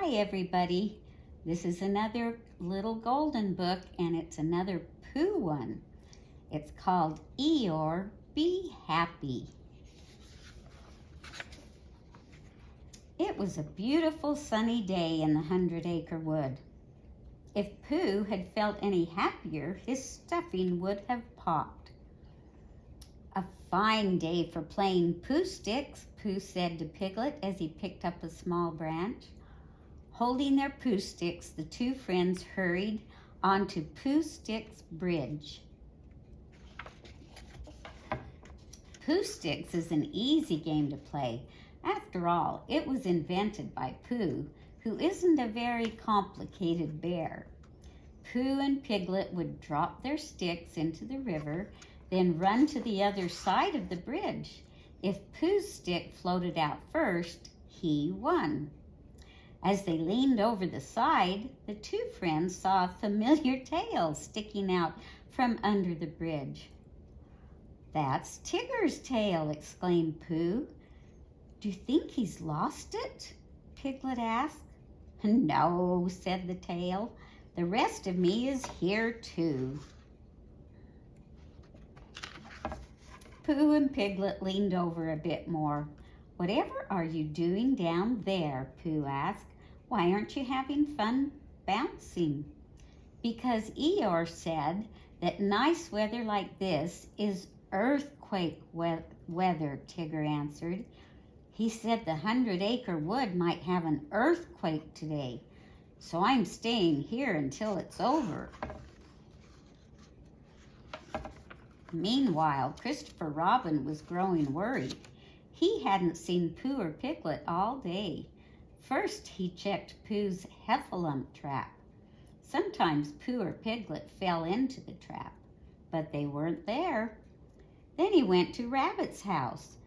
Hi everybody, this is another little golden book and it's another Pooh one. It's called Eeyore Be Happy. It was a beautiful sunny day in the 100-acre wood. If Pooh had felt any happier, his stuffing would have popped. A fine day for playing Pooh sticks, Pooh said to Piglet as he picked up a small branch. Holding their Pooh sticks, the two friends hurried onto Pooh Sticks Bridge. Pooh Sticks is an easy game to play. After all, it was invented by Pooh, who isn't a very complicated bear. Pooh and Piglet would drop their sticks into the river, then run to the other side of the bridge. If Pooh's stick floated out first, he won. As they leaned over the side, the two friends saw a familiar tail sticking out from under the bridge. "That's Tigger's tail," exclaimed Pooh. "Do you think he's lost it?" Piglet asked. "No," said the tail. "The rest of me is here too." Pooh and Piglet leaned over a bit more. "Whatever are you doing down there?" Pooh asked. "Why aren't you having fun bouncing?" "Because Eeyore said that nice weather like this is earthquake weather," Tigger answered. "He said the 100-acre wood might have an earthquake today, so I'm staying here until it's over." Meanwhile, Christopher Robin was growing worried. He hadn't seen Pooh or Piglet all day. First, he checked Pooh's heffalump trap. Sometimes Pooh or Piglet fell into the trap, but they weren't there. Then he went to Rabbit's house.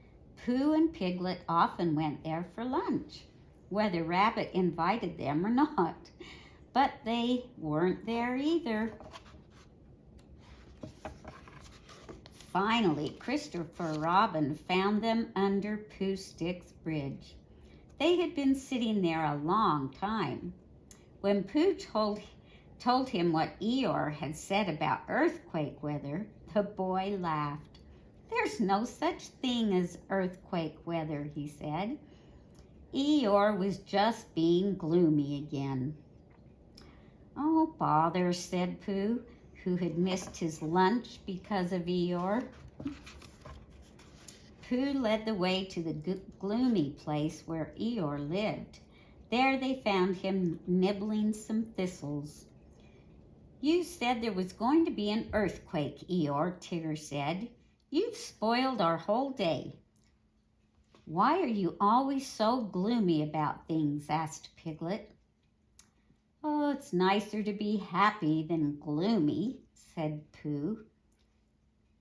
Pooh and Piglet often went there for lunch, whether Rabbit invited them or not. But they weren't there either. Finally, Christopher Robin found them under Pooh Sticks Bridge. They had been sitting there a long time. When Pooh told him what Eeyore had said about earthquake weather, the boy laughed. "There's no such thing as earthquake weather," he said. Eeyore was just being gloomy again. "Oh, bother," said Pooh, who had missed his lunch because of Eeyore. Pooh led the way to the gloomy place where Eeyore lived. There they found him nibbling some thistles. "You said there was going to be an earthquake, Eeyore," Tigger said. "You've spoiled our whole day." "Why are you always so gloomy about things?" asked Piglet. "Oh, it's nicer to be happy than gloomy," said Pooh.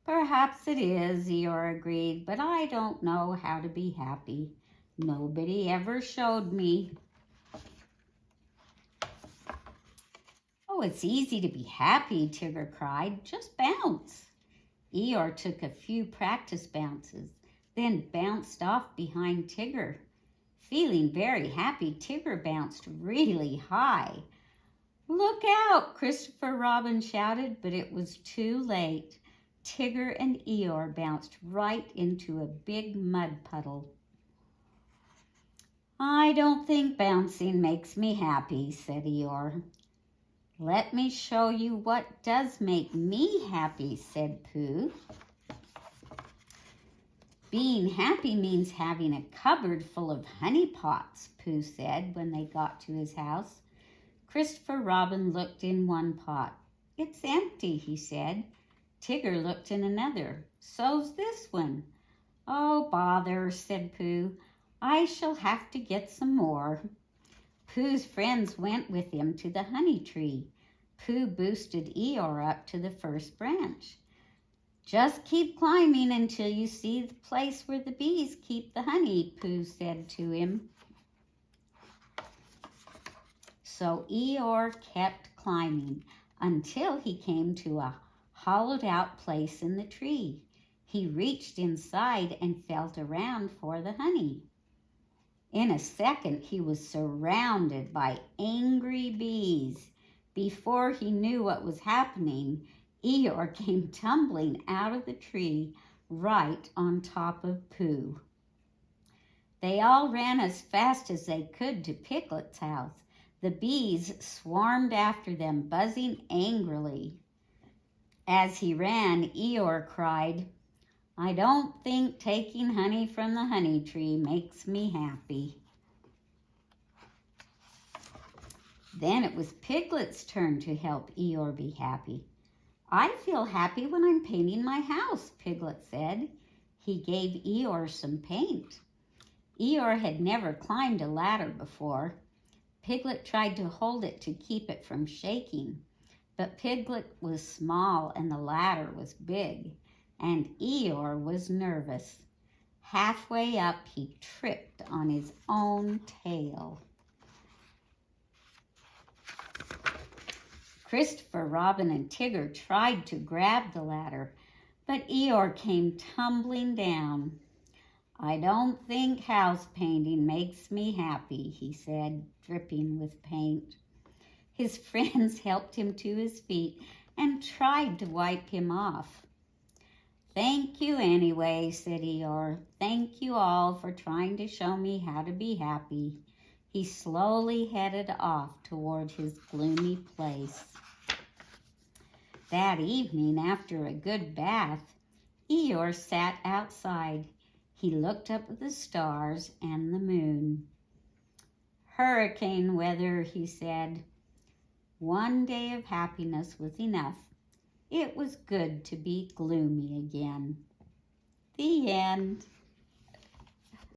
"Perhaps it is," Eeyore agreed, "but I don't know how to be happy. Nobody ever showed me." "Oh, it's easy to be happy," Tigger cried. "Just bounce." Eeyore took a few practice bounces, then bounced off behind Tigger. Feeling very happy, Tigger bounced really high. "Look out!" Christopher Robin shouted, but it was too late. Tigger and Eeyore bounced right into a big mud puddle. "I don't think bouncing makes me happy," said Eeyore. "Let me show you what does make me happy," said Pooh. "Being happy means having a cupboard full of honey pots," Pooh said when they got to his house. Christopher Robin looked in one pot. "It's empty," he said. Tigger looked in another. "So's this one." "Oh, bother," said Pooh. "I shall have to get some more." Pooh's friends went with him to the honey tree. Pooh boosted Eeyore up to the first branch. "Just keep climbing until you see the place where the bees keep the honey," Pooh said to him. So Eeyore kept climbing until he came to a hollowed out place in the tree. He reached inside and felt around for the honey. In a second, he was surrounded by angry bees. Before he knew what was happening, Eeyore came tumbling out of the tree right on top of Pooh. They all ran as fast as they could to Piglet's house. The bees swarmed after them, buzzing angrily. As he ran, Eeyore cried, "I don't think taking honey from the honey tree makes me happy." Then it was Piglet's turn to help Eeyore be happy. "I feel happy when I'm painting my house," Piglet said. He gave Eeyore some paint. Eeyore had never climbed a ladder before. Piglet tried to hold it to keep it from shaking, but Piglet was small and the ladder was big, and Eeyore was nervous. Halfway up, he tripped on his own tail. Christopher, Robin, and Tigger tried to grab the ladder, but Eeyore came tumbling down. "I don't think house painting makes me happy," he said, dripping with paint. His friends helped him to his feet and tried to wipe him off. "Thank you anyway," said Eeyore. "Thank you all for trying to show me how to be happy." He slowly headed off toward his gloomy place. That evening, after a good bath, Eeyore sat outside. He looked up at the stars and the moon. "Hurricane weather," he said. One day of happiness was enough. It was good to be gloomy again. The end.